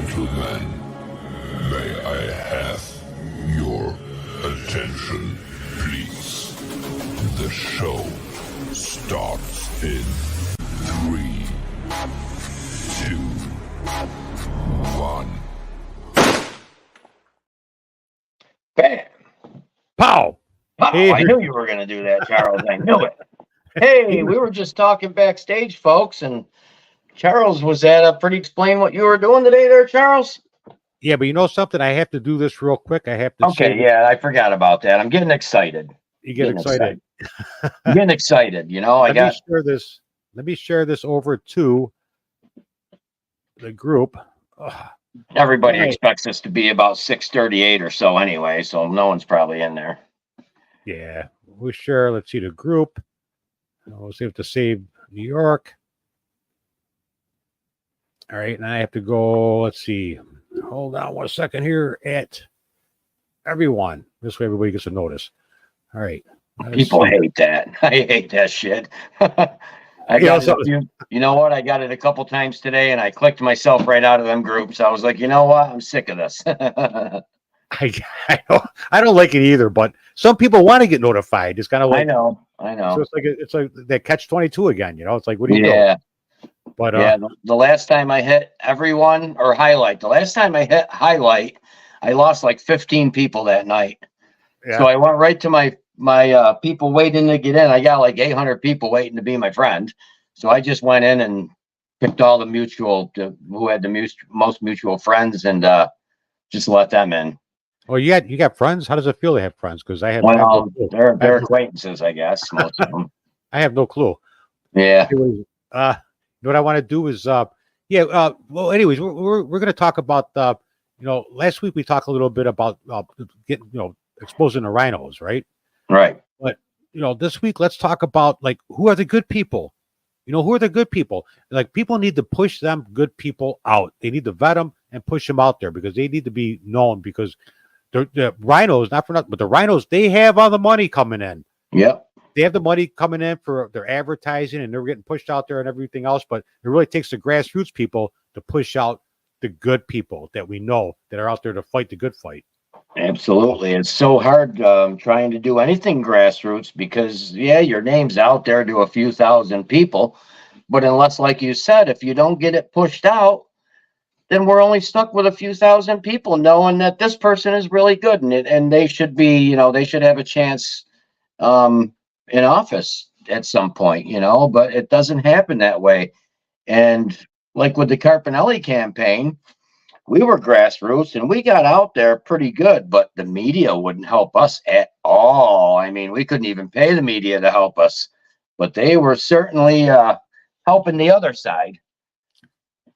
Gentlemen, may I have your attention, please? The show starts in 3, 2, 1. Bam! Pow! Wow, Hey. I knew you were going to do that, Charles. I knew it. Hey, we were just talking backstage, folks, and Charles was pretty explain what you were doing today there, Charles? Yeah, but you know something? I have to do this real quick. I have to Okay, say yeah, I forgot about that. I'm getting excited. you get excited. I'm getting excited, you know. Let me share this over to the group. Everybody Right. expects us to be about 6:38 or so anyway, so no one's probably in there. Yeah, we share. Let's see the group. We'll see if to save New York. All right, and I have to go. Let's see. Hold on 1 second here at everyone. This way, everybody gets a notice. All right. People hate that. I hate that shit. I you know what? I got it a couple times today, and I clicked myself right out of them groups. I was like, you know what? I'm sick of this. I don't like it either, but some people want to get notified. It's kind of like I know. So it's like that catch-22 again. You know, it's like what do you do? But yeah, the last time I hit everyone or highlight, the last time I hit highlight, I lost like 15 people that night. Yeah. So I went right to my people waiting to get in. I got like 800 people waiting to be my friend. So I just went in and picked all the who had the most mutual friends and just let them in. Well, you got friends. How does it feel to have friends? Because I have. They're acquaintances, I guess. Most of them. I have no clue. Yeah. Anyways, what I want to do is, well, anyways, we're going to talk about, last week we talked a little bit about getting, exposing the rhinos, right? Right. But this week let's talk about like who are the good people. Who are the good people? Like people need to push them good people out. They need to vet them and push them out there because they need to be known because the rhinos, not for nothing, but the rhinos, they have all the money coming in. Yep. They have the money coming in for their advertising and they're getting pushed out there and everything else. But it really takes the grassroots people to push out the good people that we know that are out there to fight the good fight. Absolutely. It's so hard trying to do anything grassroots because, your name's out there to a few thousand people. But unless, like you said, if you don't get it pushed out, then we're only stuck with a few thousand people knowing that this person is really good and they should be, they should have a chance in office at some point, but it doesn't happen that way. And like with the Carpinelli campaign, we were grassroots and we got out there pretty good, but the media wouldn't help us at all. I mean, we couldn't even pay the media to help us, but they were certainly helping the other side.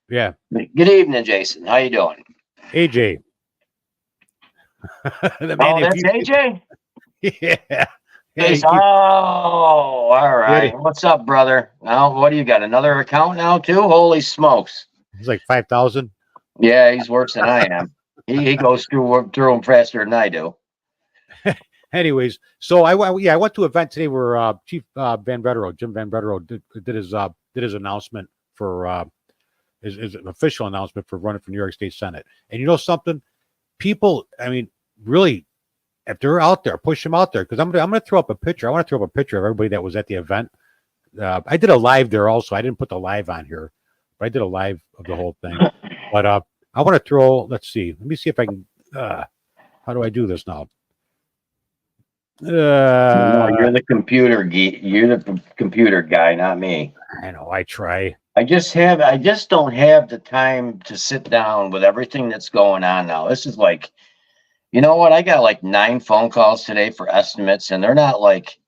Yeah. Good evening, Jason. How you doing? AJ. That's AJ? Yeah. Jason. Oh, all right. What's up, brother? Now, what do you got? Another account now, too? Holy smokes. He's like 5,000. Yeah, he's worse than I am. He goes through them faster than I do. Anyways, so I went to an event today where Chief Jim Van Bretero, did his announcement for his official announcement for running for New York State Senate. And you know something, people, I mean, really, if they're out there, push them out there because I'm gonna throw up a picture. I want to throw up a picture of everybody that was at the event. I did a live there also. I didn't put the live on here, but I did a live of the whole thing. But I want to throw. Let's see. Let me see if I can. How do I do this now? No, you're the computer geek. You're the computer guy, not me. I know. I try. I just don't have the time to sit down with everything that's going on now. This is like, you know what? I got like 9 phone calls today for estimates, and they're not like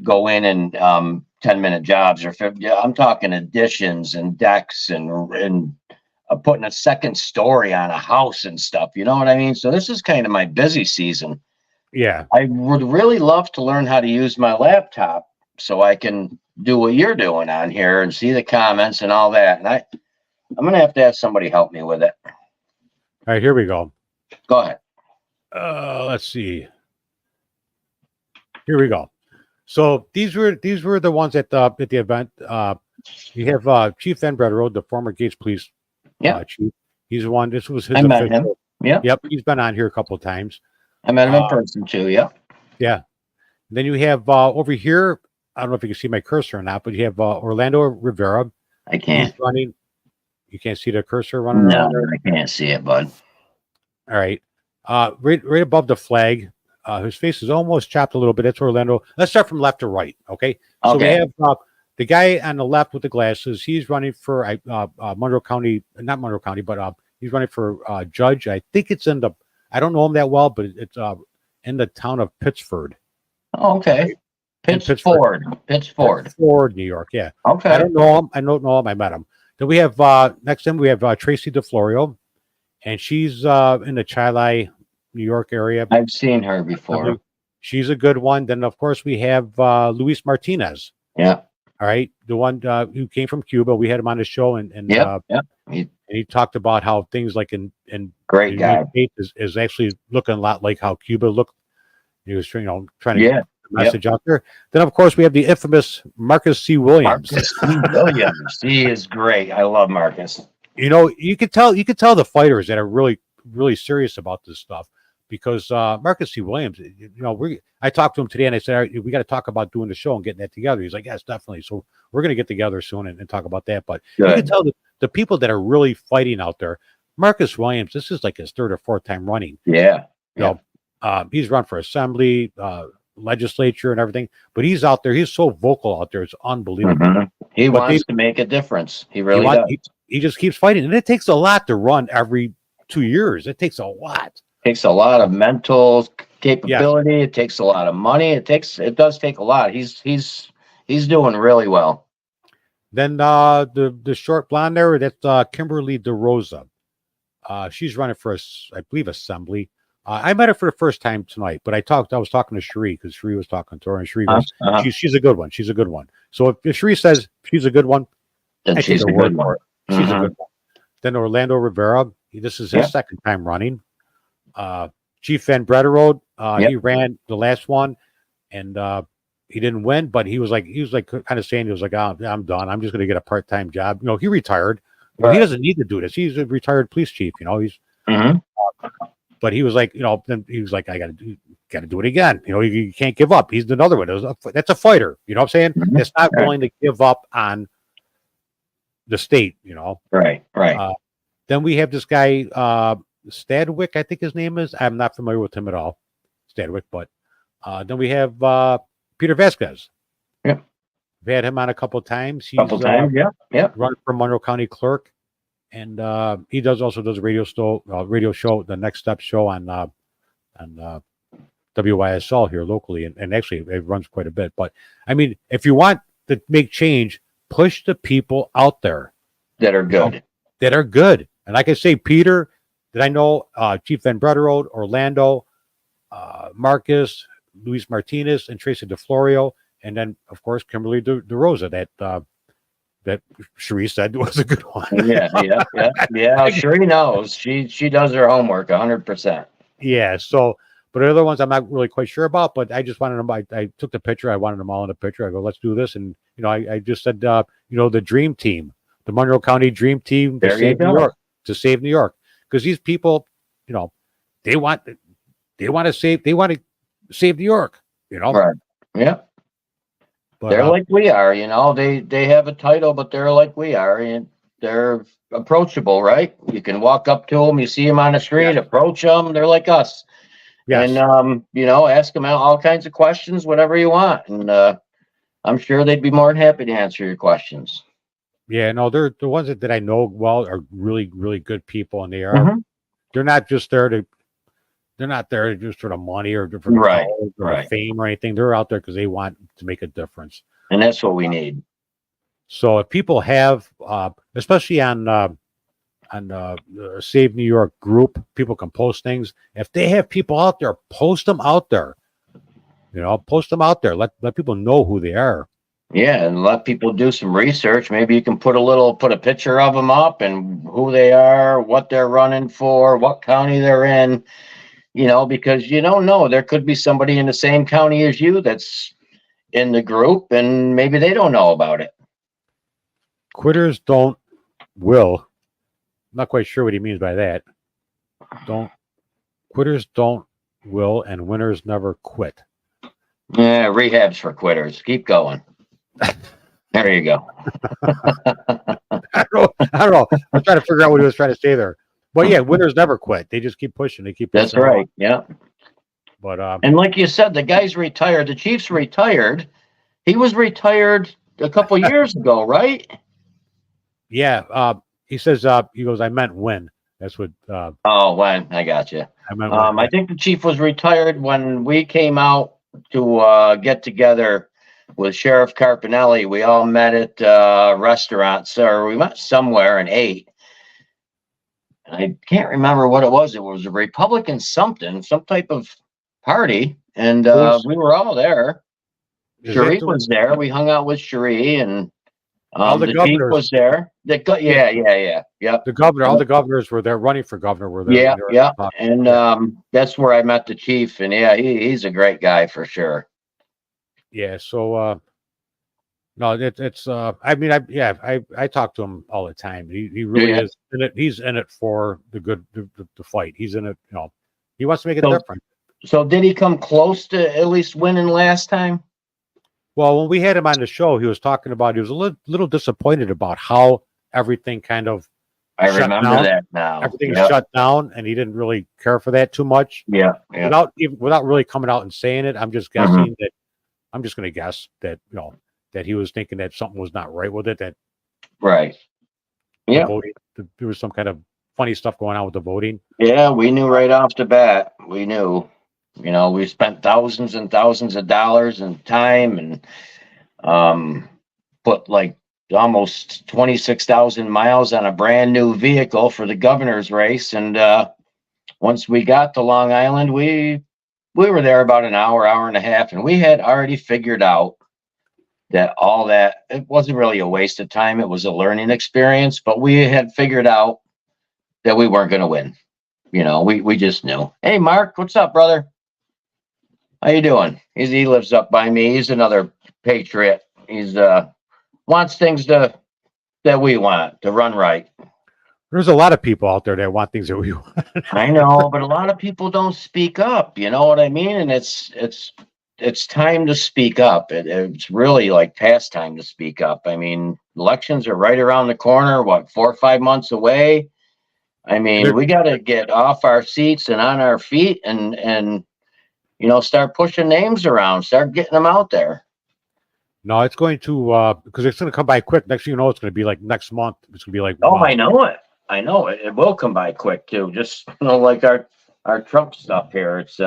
go in and 10-minute jobs or 50. Yeah, I'm talking additions and decks and putting a second story on a house and stuff. You know what I mean? So this is kind of my busy season. Yeah. I would really love to learn how to use my laptop so I can do what you're doing on here and see the comments and all that. And I'm going to have somebody help me with it. All right, here we go. Go ahead. Let's see. Here we go. So these were the ones at the event. You have Chief Van Bretero, the former Gates Police chief. He's the one. This was his I met him. official. Yeah. Yep, he's been on here a couple of times. I met him in person too. Yeah. Yeah. Then you have over here. I don't know if you can see my cursor or not, but you have Orlando Rivera. I can't. He's running. You can't see the cursor running No, around there. I can't see it, bud. All right. Right above the flag. His face is almost chopped a little bit. That's Orlando. Let's start from left to right. Okay. So we Okay. have the guy on the left with the glasses. He's running for Monroe County, not Monroe County, but he's running for judge. I think it's in the. I don't know him that well, but it's in the town of Pittsford. Oh, okay. Pittsford, Pittsford, New York. Yeah. Okay. I don't know him. I don't know him. I met him. Then we have next to him we have Tracy DeFlorio, and she's in the Chili, New York area. I've seen her before. She's a good one. Then of course we have Luis Martinez. Yeah. All right, the one who came from Cuba. We had him on the show, and he talked about how things like in great guy is actually looking a lot like how Cuba looked. He was trying to get the message out there. Then of course we have the infamous Marcus C. Williams. Marcus C. Williams. He is great. I love Marcus. You could tell the fighters that are really serious about this stuff, because Marcus C. Williams, I talked to him today and I said, all right, we got to talk about doing the show and getting that together. He's like, yes, definitely. So we're going to get together soon and talk about that. But you can tell the people that are really fighting out there. Marcus Williams, this is like his third or fourth time running. Yeah. He's run for assembly, legislature and everything, but he's out there. He's so vocal out there. It's unbelievable. Mm-hmm. He wants to make a difference. He really does. He just keeps fighting. And it takes a lot to run every 2 years. It takes a lot. Takes a lot of mental capability. It takes a lot of money. It does take a lot. He's doing really well. Then the short blonde there, that's Kimberly DeRosa. She's running for I believe assembly. I met her for the first time tonight, but I was talking to Cherie because Cherie was talking to her, and Cherie goes, she's a good one. She's a good one. So if Cherie says she's a good one, then she's a good one. She's a good one. Then Orlando Rivera. This is his second time running. Chief Van Brederode, he ran the last one, and he didn't win, but he was like kind of saying, he was like, oh, I'm done. I'm just going to get a part-time job. He retired. Right. He doesn't need to do this. He's a retired police chief. He's. But he was like, then he was like, I got to do it again. You can't give up. He's another one. That's a fighter. You know what I'm saying? Mm-hmm. That's not willing to give up on the state. Right. Then we have this guy, Stadwick, I think his name is. I'm not familiar with him at all, Stadwick. But then we have Peter Vasquez. Yeah, we've had him on a couple of times. He's running for Monroe County Clerk. And he also does a radio show, the Next Step show on WYSL here locally, and actually it runs quite a bit. But I mean, if you want to make change, push the people out there that are good. And like I say, Peter, that I know, Chief Van Brederode, Orlando, Marcus, Luis Martinez, and Tracy DeFlorio, and then of course Kimberly DeRosa, that Cherie said was a good one. Yeah. Cherie knows. She does her homework 100%. Yeah. So, but the other ones I'm not really quite sure about. But I just wanted them. I took the picture. I wanted them all in the picture. I go, let's do this. And I just said, the Dream Team, the Monroe County Dream Team to save New York, because these people, they want to save New York. Right. Yeah. But, they're like we are, they have a title, but they're like we are, and they're approachable, right? You can walk up to them, you see them on the street, approach them. They're like us. Yes. And, ask them all kinds of questions, whatever you want. And I'm sure they'd be more than happy to answer your questions. Yeah, no, they're the ones that I know well are really, really good people. And they're not just there they're not there just for the money or for fame or anything. They're out there because they want to make a difference. And that's what we need. So if people have, especially on the Save New York group, people can post things. If they have people out there, post them out there. Post them out there. Let people know who they are. Yeah, and let people do some research. Maybe you can put a picture of them up and who they are, what they're running for, what county they're in. Because you don't know, there could be somebody in the same county as you that's in the group, and maybe they don't know about it. Quitters will not quite sure what he means by that. Quitters don't will, and winners never quit. Yeah, rehab's for quitters. Keep going. There you go. I don't know. I'm trying to figure out what he was trying to say there. But yeah, winners never quit. They just keep pushing. They keep pushing. That's right. Yeah. But and like you said, the guy's retired. The Chief's retired. He was retired a couple years ago, right? Yeah. He says he goes, I meant win. That's what when I got you. I meant win. I think the Chief was retired when we came out to get together with Sheriff Carpinelli. We all met at restaurants, or we met somewhere and ate. I can't remember what it was. It was a Republican something, some type of party, and we were all there. Cherie was there. We hung out with Cherie, and the Chief was there. Yep. The governor, all the governors were there. Running for governor were there. Yeah. And that's where I met the Chief, and yeah, he's a great guy for sure. Yeah. So no, it's I mean, I talk to him all the time. He really is in it. He's in it for the good, the fight. He's in it. You know, he wants to make a difference. So did he come close to at least winning last time? Well, when we had him on the show, he was talking about, he was a little disappointed about how everything kind of I remember that now. Everything shut down, and he didn't really care for that too much. Yeah. Without really coming out and saying it, I'm just guessing that I'm just going to guess that, you know, that he was thinking that something was not right with it. That right. Yeah. There was some kind of funny stuff going on with the voting. Yeah, we knew right off the bat. We knew. You know, we spent thousands and thousands of dollars and time, and put like almost 26,000 miles on a brand new vehicle for the governor's race. And once we got to Long Island, we were there about an hour and a half, and we had already figured out that all that, it wasn't really a waste of time. It was a learning experience, but we had figured out that we weren't going to win. You know, we just knew. Hey, Mark, what's up, brother? How you doing? He lives up by me. He's another patriot. He's wants things that we want to run right. There's a lot of people out there that want things that we want. I know, but a lot of people don't speak up. You know what I mean? And it's time to speak up. It's really like past time to speak up. I mean, elections are right around the corner. What, 4 or 5 months away? I mean, we got to get off our seats and on our feet, and you know, start pushing names around, start getting them out there. No, it's going to because it's going to come by quick. Next thing you know, it's going to be like next month. It's going to be like, oh, wow. I know it. It will come by quick too. Just, you know, like our Trump stuff here. It's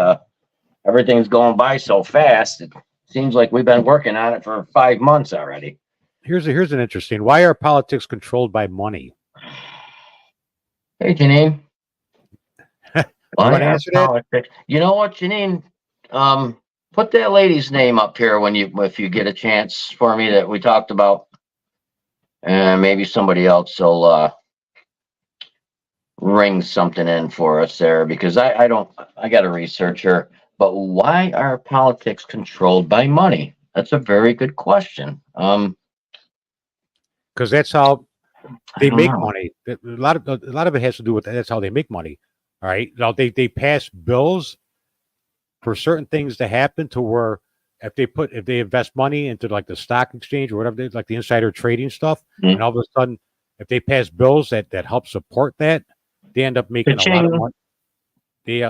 everything's going by so fast. It seems like we've been working on it for 5 months already. Here's an interesting. Why are politics controlled by money? Hey, Janine. Want to answer that? You know what, Janine? Put that lady's name up here if you get a chance for me that we talked about, and maybe somebody else will ring something in for us there, because I got to research her. But why are politics controlled by money? That's a very good question. Because that's how they make money. A lot of it has to do with that. That's how they make money. All right. Now they pass bills for certain things to happen, to where if they invest money into like the stock exchange or whatever, like the insider trading stuff, and all of a sudden, if they pass bills that help support that, they end up making a lot of money. They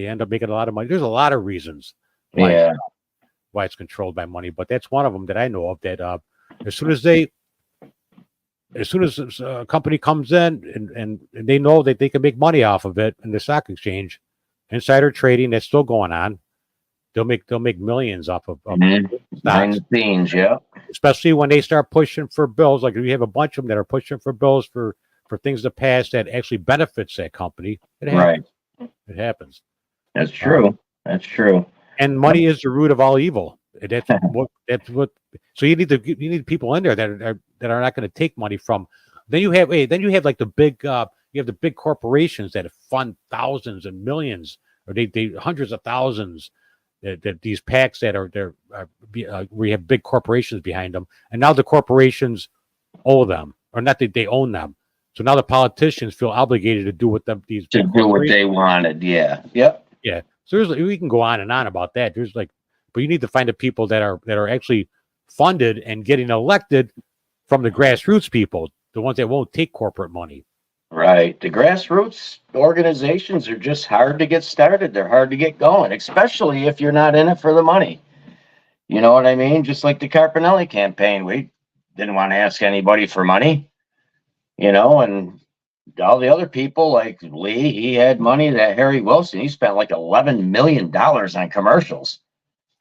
end up making a lot of money. There's a lot of reasons why it's controlled by money, but that's one of them that I know of. That as soon as a company comes in and they know that they can make money off of it in the stock exchange, insider trading, that's still going on. They'll make millions off of behind the scenes, yeah. Especially when they start pushing for bills. Like we have a bunch of them that are pushing for bills for things to pass that actually benefits that company. It happens. Right. It happens. That's true. That's true. And money is the root of all evil. That's what. So you need people in there that are not going to take money from. Then you have like the big you have the big corporations that fund thousands and millions, or they hundreds of thousands. That these PACs that are we have big corporations behind them, and now the corporations owe them, or not that they own them, So now the politicians feel obligated to do what these To big do what corporations- they wanted. Yeah. Yep. Yeah. So we can go on and on about that. There's like, but you need to find the people that are actually funded and getting elected from the grassroots people, the ones that won't take corporate money. Right. The grassroots organizations are just hard to get started. They're hard to get going, especially if you're not in it for the money. You know what I mean? Just like the Carpinelli campaign, we didn't want to ask anybody for money, and all the other people like Lee, he had money. That Harry Wilson, he spent like $11 million on commercials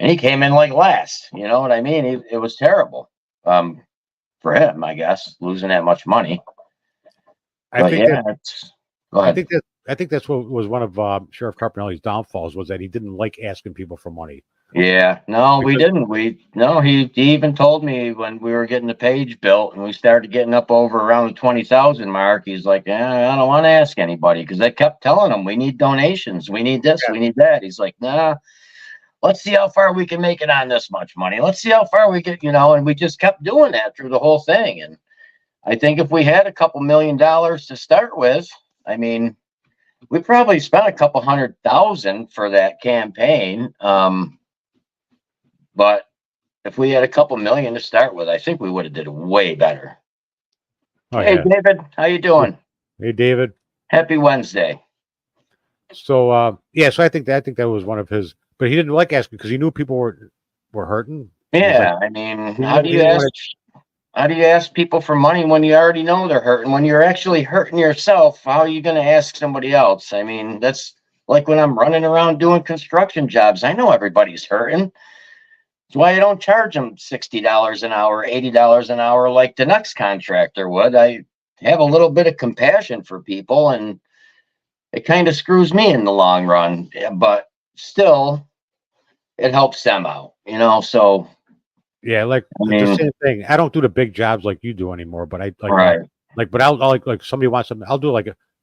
and he came in like last. You know what I mean? It was terrible for him, I guess, losing that much money. I But think yeah, go ahead. I think that's what was one of Sheriff Carpinelli's downfalls, was that he didn't like asking people for money. Yeah, no, we didn't. He even told me when we were getting the page built and we started getting up over around the 20,000 mark, he's like, I don't want to ask anybody, because I kept telling him we need donations, we need this, we need that. He's like, nah, let's see how far we can make it on this much money. Let's see how far we get, and we just kept doing that through the whole thing. And I think if we had a couple $1 million to start with, I mean, we probably spent a couple $100,000 for that campaign. But if we had a couple million to start with, I think we would have did way better. Oh, Hey, yeah. David, how you doing? Hey, David. Happy Wednesday. So so I think that was one of his, but he didn't like asking because he knew people were hurting. Yeah, I mean, how do you ask people for money when you already know they're hurting? When you're actually hurting yourself, how are you going to ask somebody else? I mean, that's like when I'm running around doing construction jobs. I know everybody's hurting. That's why I don't charge them $60 an hour, $80 an hour like the next contractor would. I have a little bit of compassion for people, and it kind of screws me in the long run, but still it helps them out, so yeah, like the same thing. I don't do the big jobs like you do anymore, but I like, right. but I'll like somebody wants something, I'll do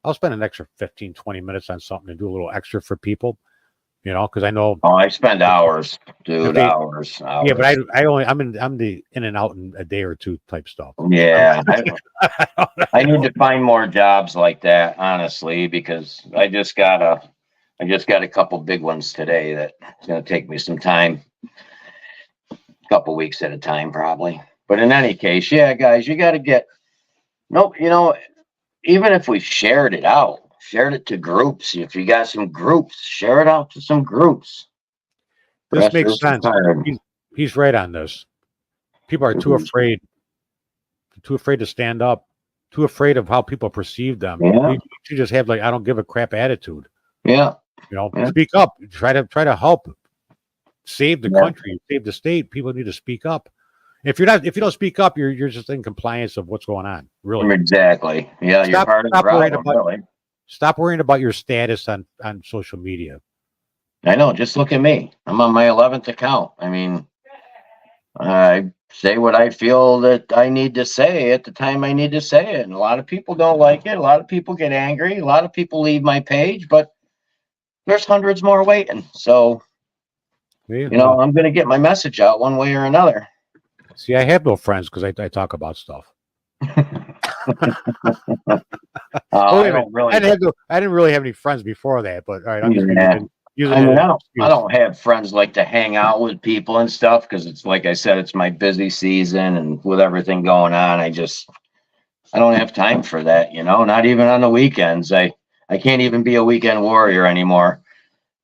I'll spend an extra 15, 20 minutes on something and do a little extra for people, because I know. Oh, I spend hours, dude, hours. Yeah, but I'm the in and out in a day or two type stuff. Yeah. I need to find more jobs like that, honestly, because I just got a couple big ones today that it's going to take me some time, a couple weeks at a time, probably. But in any case, yeah, guys, you got to get, even if we shared it to groups, if you got some groups, share it out to some groups. This makes sense. He's right on this. People are too afraid to stand up, too afraid of how people perceive them. Yeah. You should just have I don't give a crap attitude. Yeah. Speak up. Try to help save the country, save the state. People need to speak up. If you don't speak up, you're just in compliance of what's going on. Really. Exactly. Yeah, you're part of the problem, really. Stop worrying about your status on social media. I know. Just look at me. I'm on my 11th account. I mean, I say what I feel that I need to say at the time I need to say it. And a lot of people don't like it. A lot of people get angry. A lot of people leave my page, but there's hundreds more waiting. So, I'm going to get my message out one way or another. See, I have no friends because I talk about stuff. I didn't really have any friends before that, but all right. I'm just I don't have friends like to hang out with people and stuff because it's like I said, it's my busy season, and with everything going on, I don't have time for that. Not even on the weekends. I can't even be a weekend warrior anymore.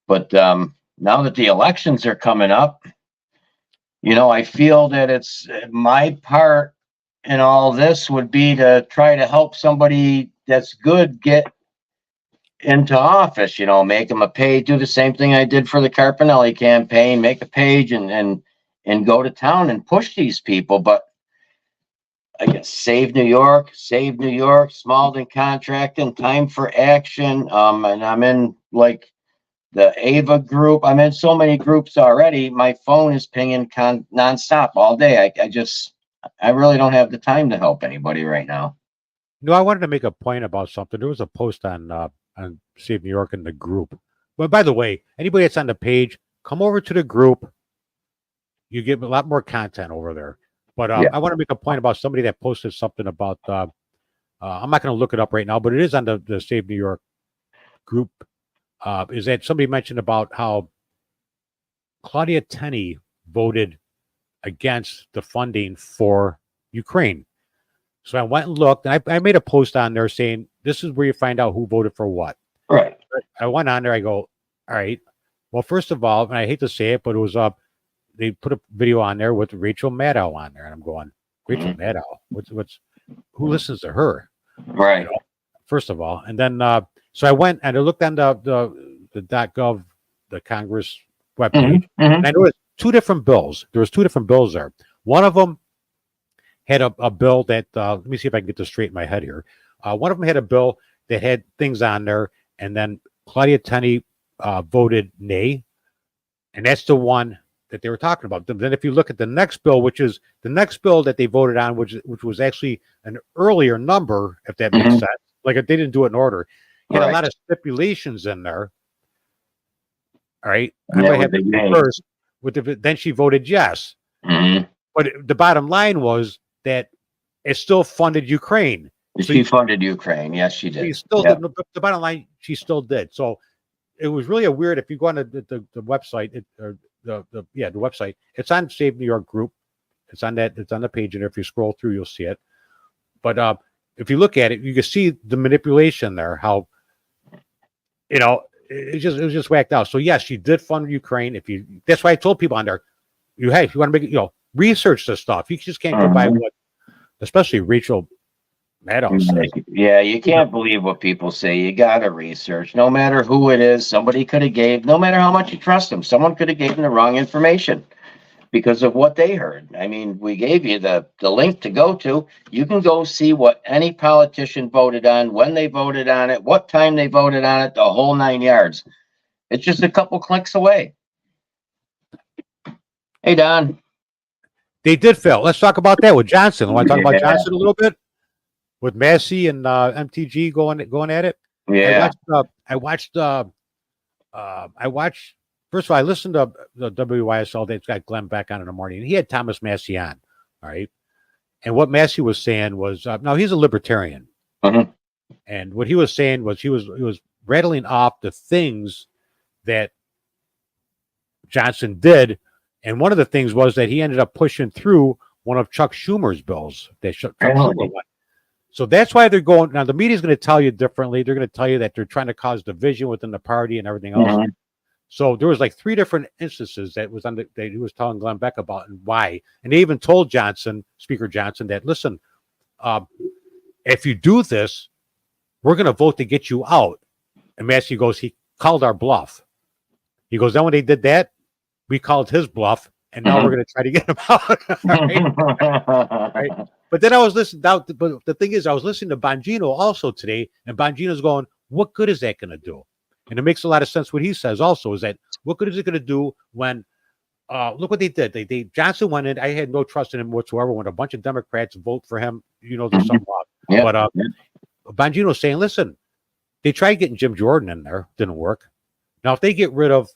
But now that the elections are coming up, I feel that it's my part in all this would be to try to help somebody that's good get into office, make them a page, do the same thing I did for the Carpinelli campaign, make a page and go to town and push these people. But I guess Save New York, Smalden Contracting, Time for Action. And I'm in the AVA group. I'm in so many groups already. My phone is pinging nonstop all day. I really don't have the time to help anybody right now. No, I wanted to make a point about something. There was a post on Save New York in the group. But by the way, anybody that's on the page, come over to the group. You get a lot more content over there. But I want to make a point about somebody that posted something about I'm not going to look it up right now, but it is on the Save New York group. Is that somebody mentioned about how Claudia Tenney voted against the funding for Ukraine. So I went and looked, and I made a post on there saying, this is where you find out who voted for what. Right. I went on there, I go, all right. Well, first of all, and I hate to say it, but it was they put a video on there with Rachel Maddow on there, and I'm going, Rachel Maddow, who listens to her? Right. You know, first of all, and then so I went and I looked on the .gov, the Congress webpage, and I noticed two different bills. There was two different bills there. One of them had a bill that let me see if I can get this straight in my head here. One of them had a bill that had things on there, and then Claudia Tenney voted nay, and that's the one that they were talking about. Then if you look at the next bill, which is the next bill that they voted on, which was actually an earlier number, if that makes sense. Like if they didn't do it in order, you had a lot of stipulations in there. All right, I might have it first. Then she voted yes, but the bottom line was that it still funded Ukraine. She funded Ukraine. Yes, she did. She still did. The bottom line, she still did. So it was really a weird. If you go on the website, the website, it's on Save New York group. It's on that. It's on the page, and if you scroll through, you'll see it. But if you look at it, you can see the manipulation there. How it was just whacked out. So yes, she did fund Ukraine. That's why I told people on there, if you want to make it, research this stuff. You just can't go by what, especially Rachel Maddow says. Yeah, you can't believe what people say. You gotta research. No matter who it is, somebody could have gave. No matter how much you trust them, someone could have given the wrong information because of what they heard. I mean, we gave you the link to go to. You can go see what any politician voted on, when they voted on it, what time they voted on it, the whole 9 yards. It's just a couple clicks away. Hey, Don. They did fail. Let's talk about that with Johnson. Want to talk about Johnson a little bit? With Massey and MTG going at it? Yeah. I watched. First of all, I listened to the WYSL that's got Glenn Beck on in the morning, and he had Thomas Massey on. All right. And what Massey was saying was, now he's a libertarian. And what he was saying was he was rattling off the things that Johnson did. And one of the things was that he ended up pushing through one of Chuck Schumer's bills. Chuck Schumer won. So that's why they're going. Now, the media is going to tell you differently. They're going to tell you that they're trying to cause division within the party and everything else. So there was like 3 different instances that he was telling Glenn Beck about and why. And they even told Speaker Johnson, that, listen, if you do this, we're going to vote to get you out. And Massey goes, he called our bluff. He goes, then when they did that, we called his bluff, and now we're going to try to get him out. Right? But then I was listening. But the thing is, I was listening to Bongino also today, and Bongino's going, what good is that going to do? And it makes a lot of sense what he says also, is that what good is it going to do when, look what they did. Johnson went in. I had no trust in him whatsoever when a bunch of Democrats vote for him. There's some But Bongino's saying, listen, they tried getting Jim Jordan in there. Didn't work. Now, if they get rid of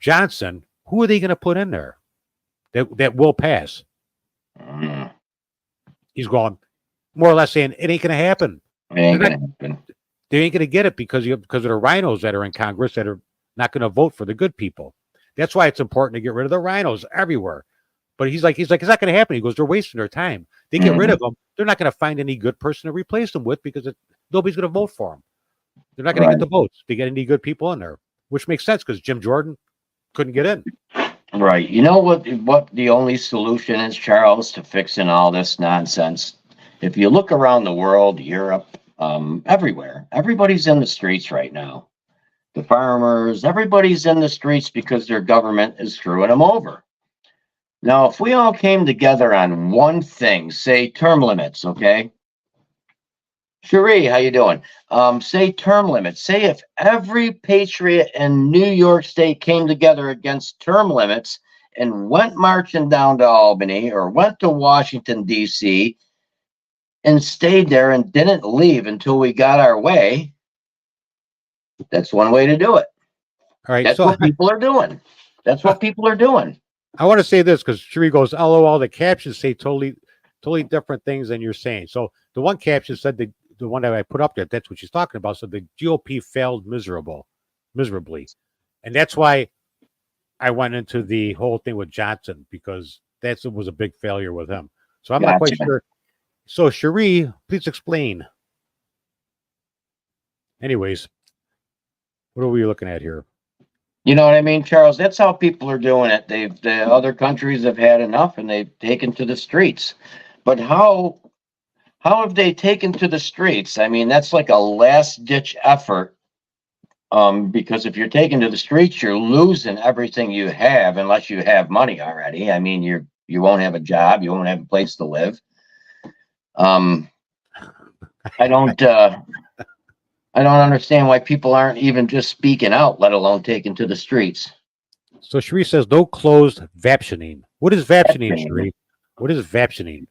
Johnson, who are they going to put in there that will pass? He's going more or less saying it ain't going to happen. They ain't going to get it because of the rhinos that are in Congress that are not going to vote for the good people. That's why it's important to get rid of the rhinos everywhere. But he's like, it's not going to happen. He goes, they're wasting their time. They get rid of them. They're not going to find any good person to replace them with because nobody's going to vote for them. They're not going to get the votes to get any good people in there, which makes sense because Jim Jordan couldn't get in. Right. You know what the only solution is, Charles, to fixing all this nonsense? If you look around the world, Europe, everywhere, everybody's in the streets right now. The farmers, everybody's in the streets because their government is screwing them over. Now, if we all came together on one thing, say term limits, okay? Cherie, how you doing? Say term limits. Say if every patriot in New York State came together against term limits and went marching down to Albany or went to Washington, D.C. and stayed there and didn't leave until we got our way, that's one way to do it. All right. That's what people are doing. That's what people are doing. I want to say this because Cherie goes, LOL, the captions say totally different things than you're saying. So the one caption said that the one that I put up there, that's what she's talking about. So the GOP failed miserably, and that's why I went into the whole thing with Johnson, because that was a big failure with him. So I'm not quite Gotcha. sure. So Cherie, please explain. Anyways, what are we looking at here? You know what I mean, Charles? That's how people are doing it. The other countries have had enough and they've taken to the streets. But how have they taken to the streets? I mean, that's like a last ditch effort. Because if you're taking to the streets, you're losing everything you have unless you have money already. I mean, you won't have a job, you won't have a place to live. I don't understand why people aren't even just speaking out, let alone taking to the streets. So Cherie says no closed vaptioning. What is vaptioning, Cherie? What is vaptioning?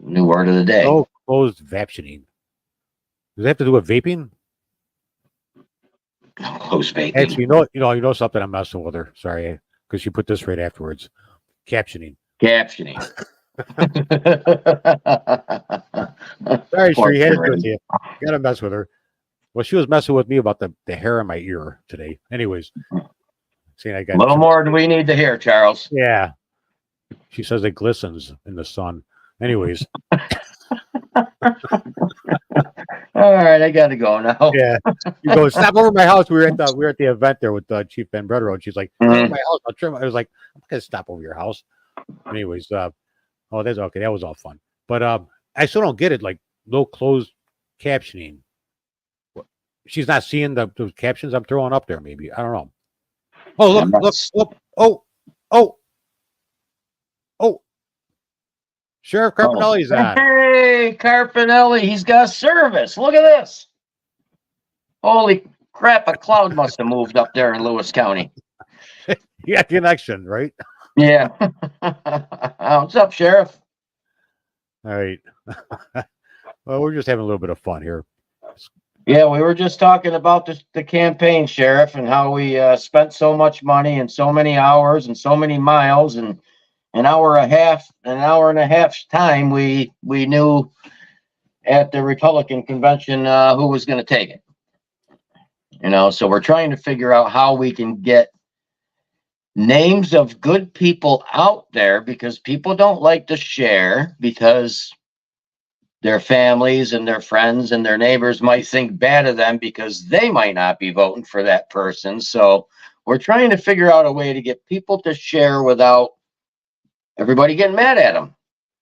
New word of the day. No closed vaptioning. Does that have to do with vaping? Close vaping. Actually, you know something. I'm messing with her. Sorry, because she put this right afterwards. Captioning. Captioning. Sorry, Poor Cherie. Had to Cherie. do it to you. Gotta mess with her. Well, she was messing with me about the hair in my ear today. Anyways, saying I got A little more do we need to hear, Charles. Yeah. She says it glistens in the sun. Anyways, All right, I gotta go now. yeah. You go stop over my house. We were at the event there with Chief Van Bretero, and she's like, "Come over my house. I'll trim." I was like, "I'm not gonna stop over your house." Anyways, oh, that's okay. That was all fun, but I still don't get it. Like no closed captioning. She's not seeing the captions I'm throwing up there. Maybe I don't know. Oh look! Oh! Sheriff Carpinelli's on. Hey, Carpinelli, he's got service. Look at this. Holy crap, a cloud must have moved up there in Lewis County. You got connection, right? Yeah. What's up, Sheriff? All right. Well, we're just having a little bit of fun here. Yeah, we were just talking about the campaign, Sheriff, and how we spent so much money and so many hours and so many miles, and an hour and a half's time we knew at the Republican convention who was going to take it. So we're trying to figure out how we can get names of good people out there, because people don't like to share, because their families and their friends and their neighbors might think bad of them because they might not be voting for that person. So we're trying to figure out a way to get people to share without everybody getting mad at them,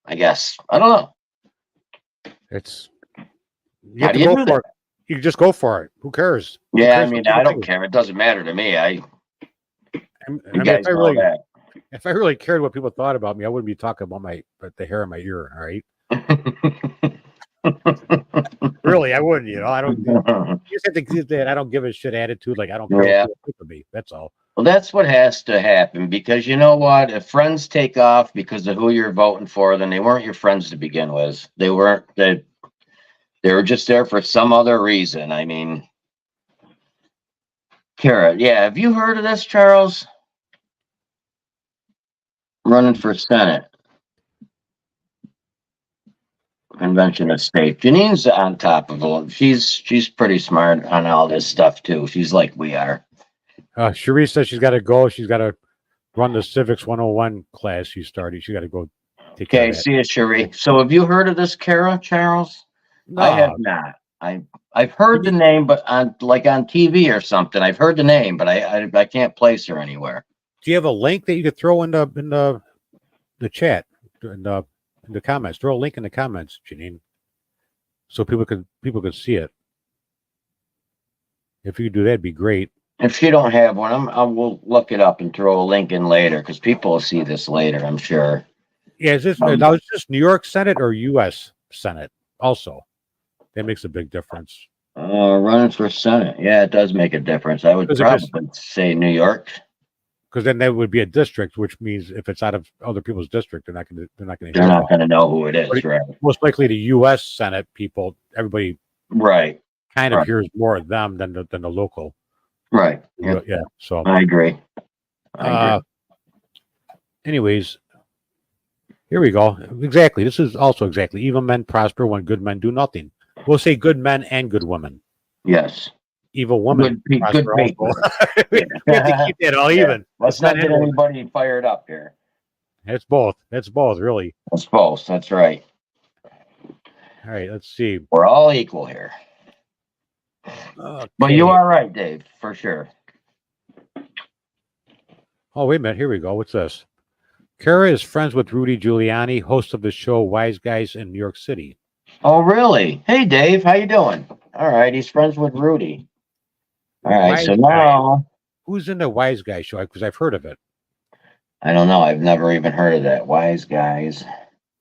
I guess. I don't know. How do you go for it? You just go for it. Who cares? Yeah, I mean, I don't care. It doesn't matter to me. If I really cared what people thought about me, I wouldn't be talking about the hair in my ear. All right. Really, I wouldn't. I don't. You just have to give that I don't give a shit attitude. Like I don't care what people think of me. That's all. Well, that's what has to happen, because you know what? If friends take off because of who you're voting for, then they weren't your friends to begin with. They weren't. They were just there for some other reason. I mean, Kara, yeah, have you heard of this, Charles? Running for Senate. Convention of State. Janine's on top of it. She's pretty smart on all this stuff too. She's like we are. Cherie says she's got to go. She's got to run the Civics 101 class she started. She got to go take care of that. See you, Cherie. So have you heard of this Kara, Charles? No. I have not. I've heard the name, but on TV or something. I've heard the name, but I can't place her anywhere. Do you have a link that you could throw in the chat, in the comments? Throw a link in the comments, Janine, so people could see it. If you could do that, it'd be great. If you don't have one, I will look it up and throw a link in later, because people will see this later, I'm sure. Yeah, is this New York Senate or U.S. Senate also? That makes a big difference. Running for Senate, yeah, it does make a difference. I would probably say New York, because then that would be a district, which means if it's out of other people's district, they're not going to know who it is, right? Most likely, the U.S. Senate people, everybody, right, kind of hears more of them than the local. Right. Yeah. So I agree. Anyways, here we go. Exactly. This is also exactly. Evil men prosper when good men do nothing. We'll say good men and good women. Yes. Evil women. Good people. We have to keep that all even. Let's not get anybody fired up here. It's both. It's both, really. It's both. That's right. All right, let's see. We're all equal here. Okay. But you are right, Dave, for sure. Oh, wait a minute. Here we go. What's this? Kara is friends with Rudy Giuliani, host of the show Wise Guys in New York City. Oh, really? Hey, Dave, how you doing? All right, he's friends with Rudy. All right, Wise so now Who's in the Wise Guy show? Because I've heard of it. I don't know. I've never even heard of that. Wise Guys.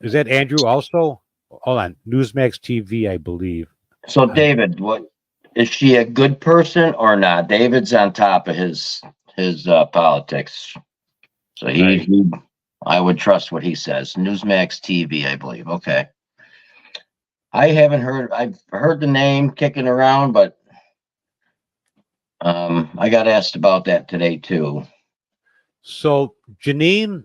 Is that Andrew also? Hold on. Newsmax TV, I believe. So, David, what is she a good person or not? David's on top of his politics, so he I would trust what he says. Newsmax TV, I believe. Okay. I haven't heard. I've heard the name kicking around, but I got asked about that today too. So Janine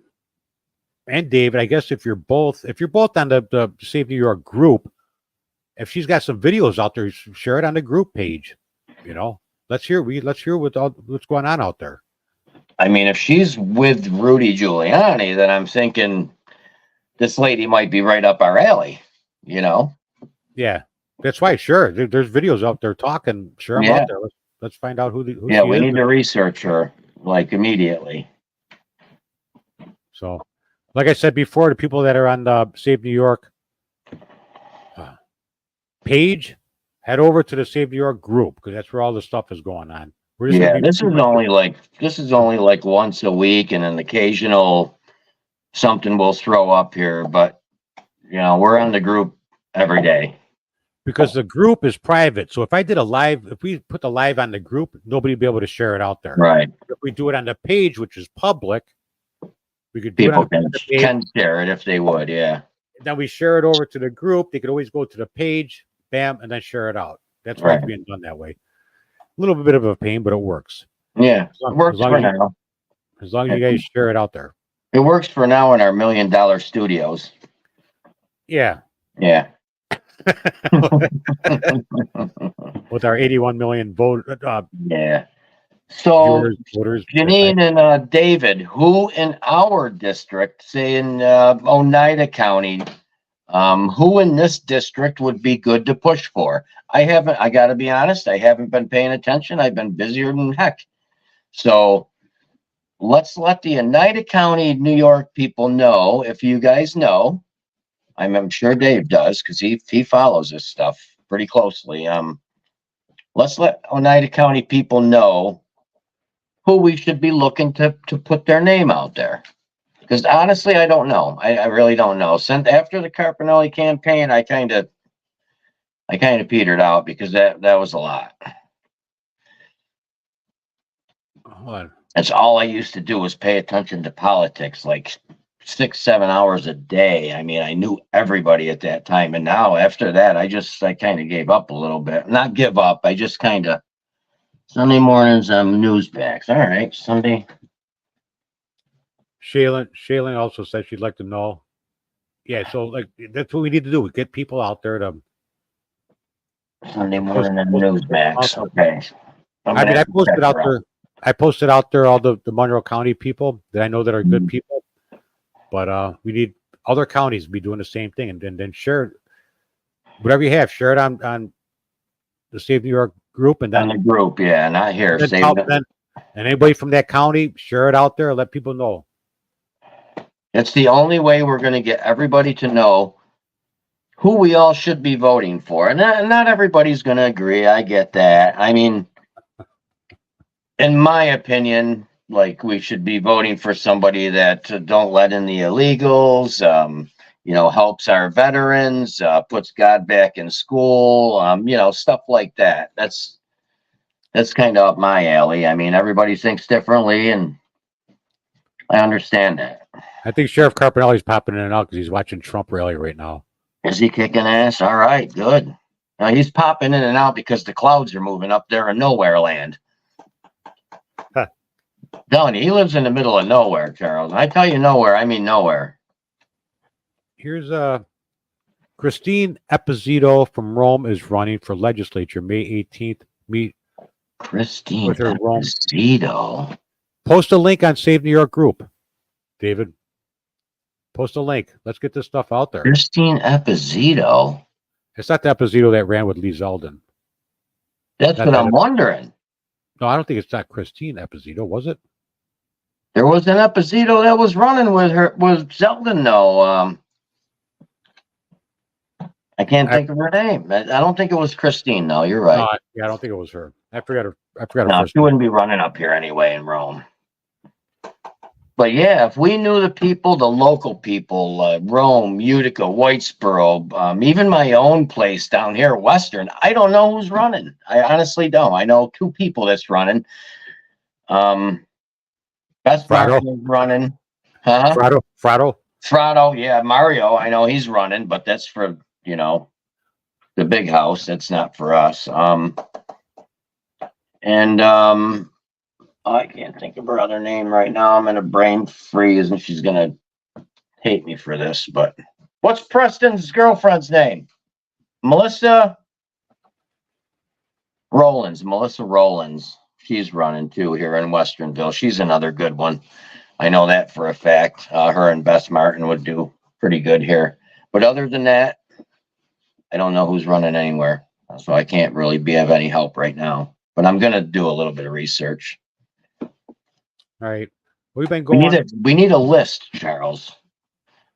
and David, I guess if you're both on the Save New York group, if she's got some videos out there, share it on the group page. You know, let's hear what's going on out there. I mean, if she's with Rudy Giuliani, then I'm thinking this lady might be right up our alley. You know. Yeah, that's right. Sure, there's videos out there talking. Share them out there. Let's find out who yeah, we need to research her like immediately. So, like I said before, the people that are on the Save New York page, head over to the Save New York group because that's where all the stuff is going on. This is only like once a week, and an occasional something we'll throw up here. But you know, we're on the group every day. Because the group is private. So if we put the live on the group, nobody would be able to share it out there. Right. If we do it on the page, which is public, we could people can share it if they would, yeah. Then we share it over to the group. They could always go to the page, bam, and then share it out. That's why it's being done that way. A little bit of a pain, but it works. Yeah, it works for now. As long as you guys share it out there. It works for now in our $1 million studios. Yeah. Yeah. With our 81 million vote. Yeah. So, voters, Janine and David, who in our district, say in Oneida County, who in this district would be good to push for? I got to be honest, I haven't been paying attention. I've been busier than heck. So let's let the Oneida County, New York people know, if you guys know. I'm sure Dave does because he follows this stuff pretty closely. Let's let Oneida County people know who we should be looking to put their name out there. Because honestly, I don't know. I really don't know. Since after the Carpinelli campaign, I kind of petered out because that was a lot. Hold on. That's all I used to do was pay attention to politics, like 6-7 hours a day. I mean, I knew everybody at that time. And now after that, I kind of gave up a little bit. Not give up. I just kind of Sunday mornings, Newsmax. All right. Sunday. Shaylin also said she'd like to know. Yeah. So like, that's what we need to do. We get people out there to Sunday morning and Newsmax. Okay. I mean, I posted out there all the Monroe County people that I know that are good people. But we need other counties to be doing the same thing, and then share whatever you have. Share it on the Save New York group, and then on the group, yeah, not here. And anybody from that county, share it out there. Let people know. It's the only way we're going to get everybody to know who we all should be voting for, and not everybody's going to agree. I get that. I mean, in my opinion, like we should be voting for somebody that don't let in the illegals, helps our veterans, puts God back in school, stuff like that. That's kind of up my alley. I mean, everybody thinks differently, and I understand that. I think Sheriff Carpinelli's popping in and out because he's watching Trump rally right now. Is he kicking ass? All right, good. Now he's popping in and out because the clouds are moving up there in nowhere land. Telling you, he lives in the middle of nowhere, Charles. I tell you nowhere, I mean nowhere. Here's Christine Esposito from Rome is running for legislature May 18th. Meet Christine with her Rome. Esposito. Post a link on Save New York group, David. Post a link. Let's get this stuff out there. Christine Esposito. It's not the Esposito that ran with Lee Zeldin. That's Not what that I'm wondering. No, I don't think it's not Christine Esposito, was it? There was an Esposito that was running with her, with Zeldin, though. I can't think of her name. I don't think it was Christine, though. You're right. No, yeah, I don't think it was her. I forgot her No, first she name. wouldn't be running up here anyway in Rome. But yeah, if we knew the people, the local people, Rome, Utica, Whitesboro, even my own place down here, Western, I don't know who's running. I honestly don't. I know two people that's running. Best Frado? Martin is running. Huh? Frado. Frado, yeah, Mario, I know he's running, but that's for, the big house. That's not for us. I can't think of her other name right now. I'm in a brain freeze and she's gonna hate me for this, but what's Preston's girlfriend's name? Melissa Rollins. She's running too here in Westernville. She's another good one. I know that for a fact. Her and Bess Martin would do pretty good here. But other than that, I don't know who's running anywhere. So I can't really be of any help right now. But I'm going to do a little bit of research. All right. We've been going. We need a list, Charles.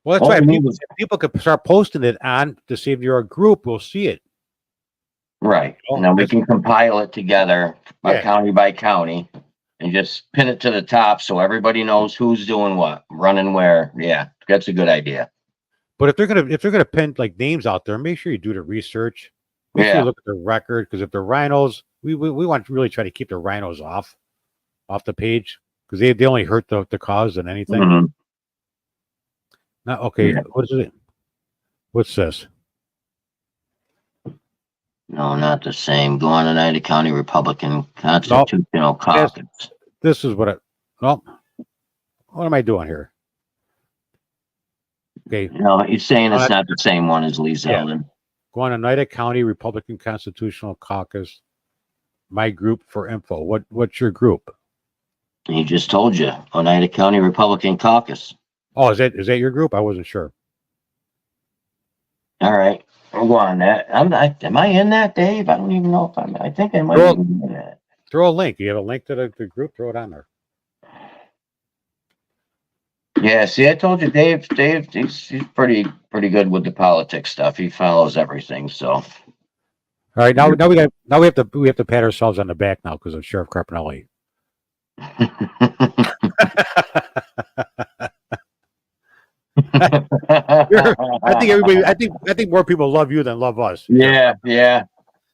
Well, that's All right. we need is- People could start posting it on the Save New York group. We'll see it. Right. Oh, And then we that's- can compile it together Yeah. county by county and just pin it to the top so everybody knows who's doing what, running where. Yeah, that's a good idea. But if they're gonna pin like names out there, make sure you do the research. Make sure Yeah. you look at the record, because if the rhinos, we want to really try to keep the rhinos off the page, because they only hurt the cause than anything. Mhm. Now, okay, Yeah. what is it? What's this? No, not the same. Go on to Oneida County Republican Constitutional Caucus. This is what I. Well, what am I doing here? Okay, No, he's saying it's Uh, not the same one as Lee Zeldin. go on to Oneida County Republican Constitutional Caucus. My group for info. What's your group? He just told you, Oneida County Republican Caucus. Oh, is that your group? I wasn't sure. All right, we'll go on that. Am I in that, Dave? I don't even know if I think I might Well- be in that. Throw a link. You have a link to the group. Throw it on there. Yeah, see, I told you, Dave, he's pretty good with the politics stuff. He follows everything, so. All right, now we have to pat ourselves on the back now because of Sheriff Carpinelli. I think more people love you than love us. Yeah.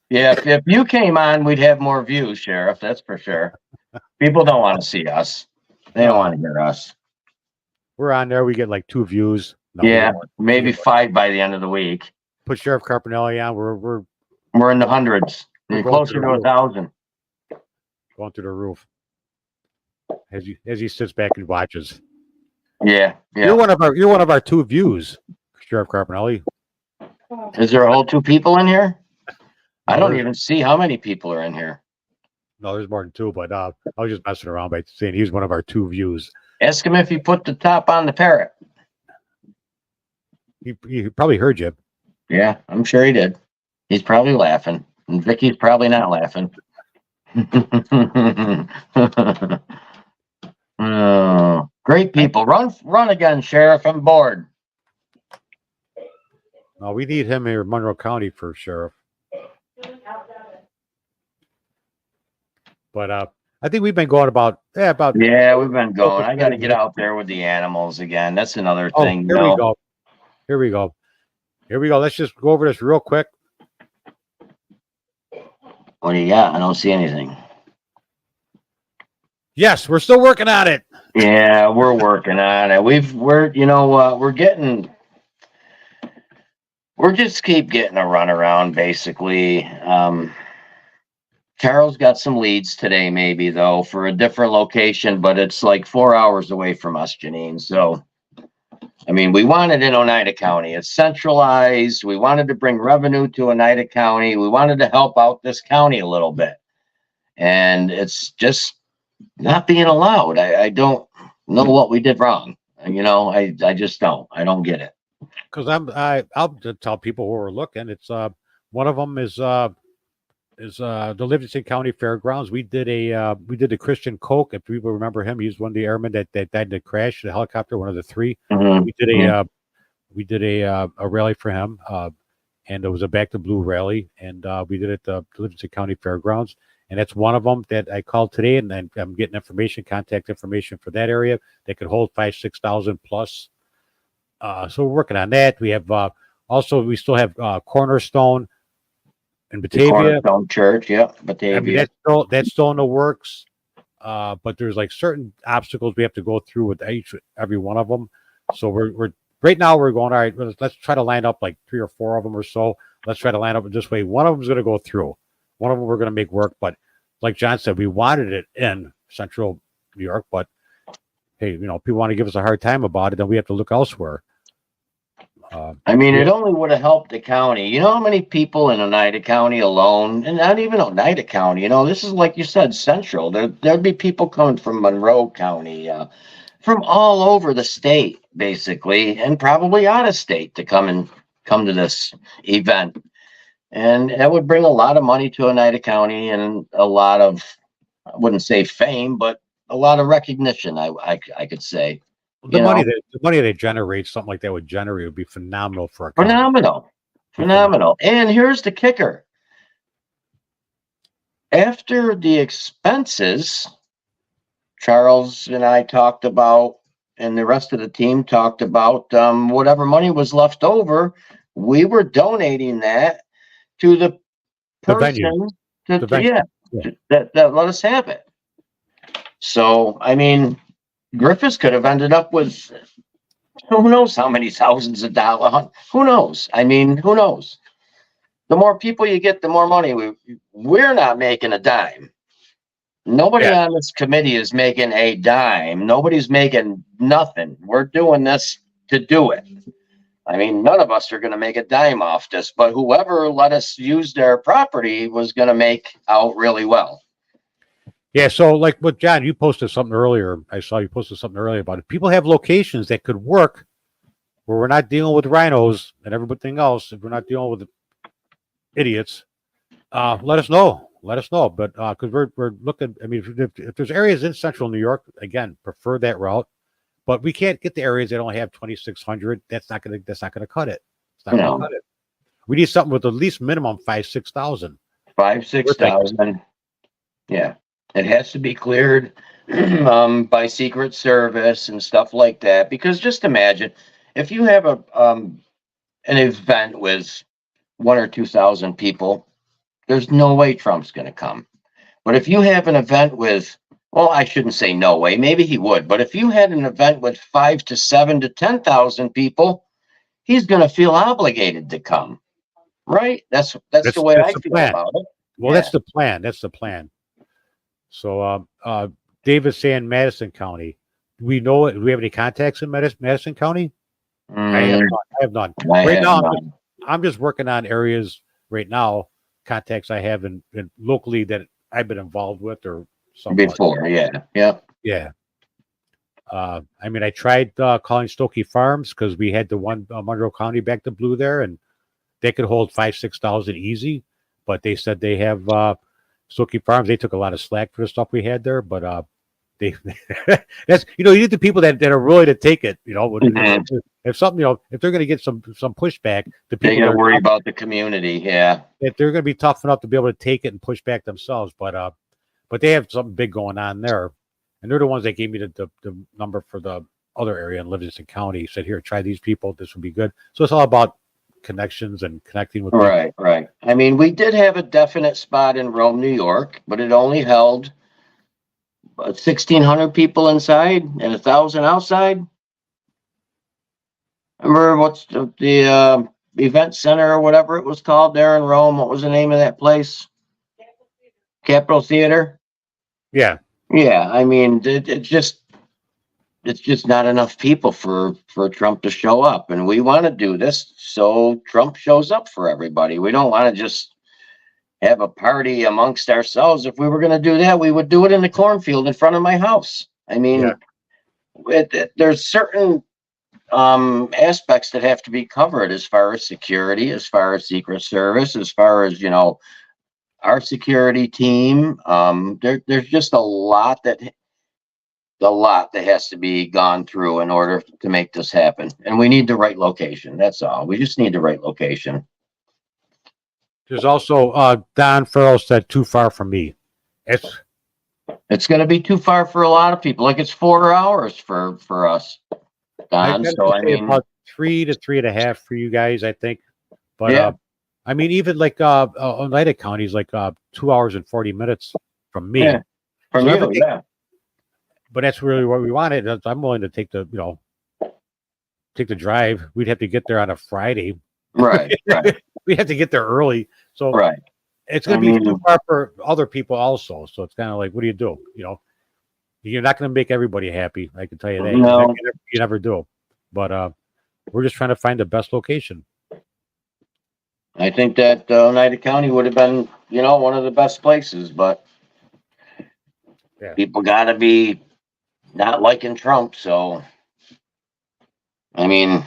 If you came on, we'd have more views, Sheriff. That's for sure. People don't want to see us. They don't want to hear us. We're on there. We get like 2 views. No, Yeah, we don't. maybe 5 by the end of the week. Put Sheriff Carpinelli on. We're We're in the hundreds. We're You're going closer through to the 1,000. going through the roof as he sits back and watches. Yeah. You're one of our 2 views, Sheriff Carpinelli. Is there a whole 2 people in here? I don't There- even see how many people are in here. No, there's more than 2, but I was just messing around by saying he's one of our 2 views. Ask him if he put the top on the parrot. He probably heard you. Yeah, I'm sure he did. He's probably laughing. And Vicky's probably not laughing. Oh, great people. Run again, Sheriff. I'm bored. No, we need him here in Monroe County for sheriff. But I think we've been going about. Yeah, we've been going. I got to get out there with the animals again. That's another Oh, thing. here we go. Here we go. Here we go. Let's just go over this real quick. What do you got? I don't see anything. Yes, we're still working on it. Yeah, we're working on it. We're just keep getting a runaround, basically. Carol's got some leads today, maybe though, for a different location, but it's like 4 hours away from us, Janine. So I mean, we wanted in Oneida County. It's centralized. We wanted to bring revenue to Oneida County. We wanted to help out this county a little bit. And it's just not being allowed. I don't know what we did wrong. I just don't. I don't get it. Because I'll just tell people who are looking. It's one of them is the Livingston County Fairgrounds. We did the Christian Koch. If people remember him, he was one of the airmen that died in the crash, the helicopter, one of the three. Mhm. We did a rally for him, and it was a Back to Blue rally, and we did it at the Livingston County Fairgrounds. And that's one of them that I called today, and I'm getting contact information for that area that could hold 5,000-6,000 plus. So we're working on that. We have we still have Cornerstone in Batavia. Cornerstone Church, yeah, Batavia. I mean, that's still in the works. But there's like certain obstacles we have to go through with every one of them. So we're right now we're going, all right, let's try to line up like 3 or 4 of them or so. Let's try to line up this way. One of them is going to go through. One of them we're going to make work. But like John said, we wanted it in central New York, but hey, people want to give us a hard time about it, then we have to look elsewhere. I mean, it only would have helped the county. You know how many people in Oneida County alone, and not even Oneida County, this is like you said, central. There'd be people coming from Monroe County, from all over the state, basically, and probably out of state to come to this event. And that would bring a lot of money to Oneida County and a lot of, I wouldn't say fame, but a lot of recognition, I could say. The money that generates something like that would be phenomenal for a county. Phenomenal. And here's the kicker. After the expenses, Charles and I talked about, and the rest of the team talked about, whatever money was left over, we were donating that to the person that let us have it. So, I mean, Griffiths could have ended up with who knows how many thousands of dollars. Who knows? I mean, who knows? The more people you get, the more money. We're not making a dime. Nobody on this committee is making a dime. Nobody's making nothing. We're doing this to do it. I mean, none of us are going to make a dime off this, but whoever let us use their property was going to make out really well. Yeah, so like what John, you posted something earlier. I saw you posted something earlier about it. People have locations that could work where we're not dealing with rhinos and everything else. If we're not dealing with idiots, let us know. But because we're looking, I mean, if there's areas in central New York, again, prefer that route. But we can't get the areas that only have 2,600. That's not gonna cut it. It's not gonna cut it. We need something with at least minimum 5,000-6,000. 5,000-6,000. Yeah. It has to be cleared by Secret Service and stuff like that. Because just imagine if you have an event with 1,000 or 2,000 people, there's no way Trump's going to come. But if you have an event with, well, I shouldn't say no way, maybe he would. But if you had an event with 5,000 to 7,000 to 10,000 people, he's going to feel obligated to come, right? That's the way I feel about it. Well, that's the plan. So, David's saying Madison County. Do we have any contacts in Madison County? I have none. Right now, I'm just working on areas right now, contacts I have in locally that I've been involved with or something before. Yeah. I mean, I tried calling Stokey Farms because we had the one Monroe County Back to Blue there, and they could hold 5,000-6,000 easy. But they said they have Stokey Farms. They took a lot of slack for the stuff we had there, but they that's you need the people that are willing to take it. If something, if they're going to get some pushback, the people they got to worry about the community. Yeah, that they're going to be tough enough to be able to take it and push back themselves. But they have something big going on there, and they're the ones that gave me the number for the other area in Livingston County. Said, here, try these people. This would be good. So it's all about connections and connecting with people. Right. I mean, we did have a definite spot in Rome, New York, but it only held 1,600 people inside and 1,000 outside. Remember what's the event center or whatever it was called there in Rome? What was the name of that place? Capitol Theater. Yeah. I mean, it just it's just not enough people for Trump to show up. And we want to do this so Trump shows up for everybody. We don't want to just have a party amongst ourselves. If we were going to do that, we would do it in the cornfield in front of my house. I mean, there's certain aspects that have to be covered as far as security, as far as Secret Service, as far as, our security team. There's just a lot that has to be gone through in order to make this happen. And we need the right location. That's all. We just need the right location. There's also Don Farrell said too far from me. It's going to be too far for a lot of people. Like it's 4 hours for us, Don. So I mean, about 3 to 3.5 for you guys, I think. But yeah. I mean, even like Oneida County is like 2 hours and 40 minutes from me. Yeah. From So you, everything- yeah. But that's really what we wanted. I'm willing to take the drive. We'd have to get there on a Friday. Right. Right. We'd have to get there early. So Right. it's going to be too far for other people also. So it's kind of like, what do you do? You're not going to make everybody happy. I can tell you that. No. You never do. But we're just trying to find the best location. I think that Oneida County would have been, one of the best places, but people got to be not liking Trump. So, I mean,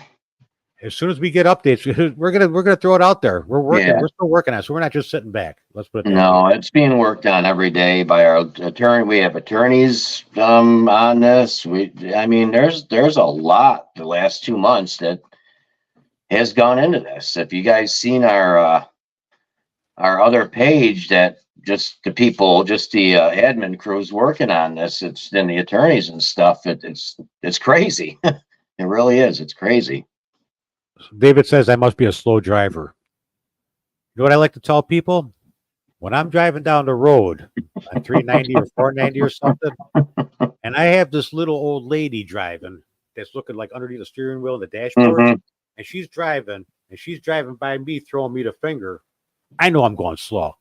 as soon as we get updates, we're gonna throw it out there. We're working. Yeah. We're still working on it, so we're not just sitting back. Let's put it that no, way. it's being worked on every day by our attorney. We have attorneys on this. There's a lot the last 2 months that has gone into this. If you guys seen our other page, that just the admin crews working on this, it's in the attorneys and stuff. It's crazy. It really is. It's crazy. David says I must be a slow driver. You know what I like to tell people? When I'm driving down the road on 390 or 490 or something, and I have this little old lady driving that's looking like underneath the steering wheel and the dashboard, Mhm. and she's driving by me, throwing me the finger, I know I'm going slow.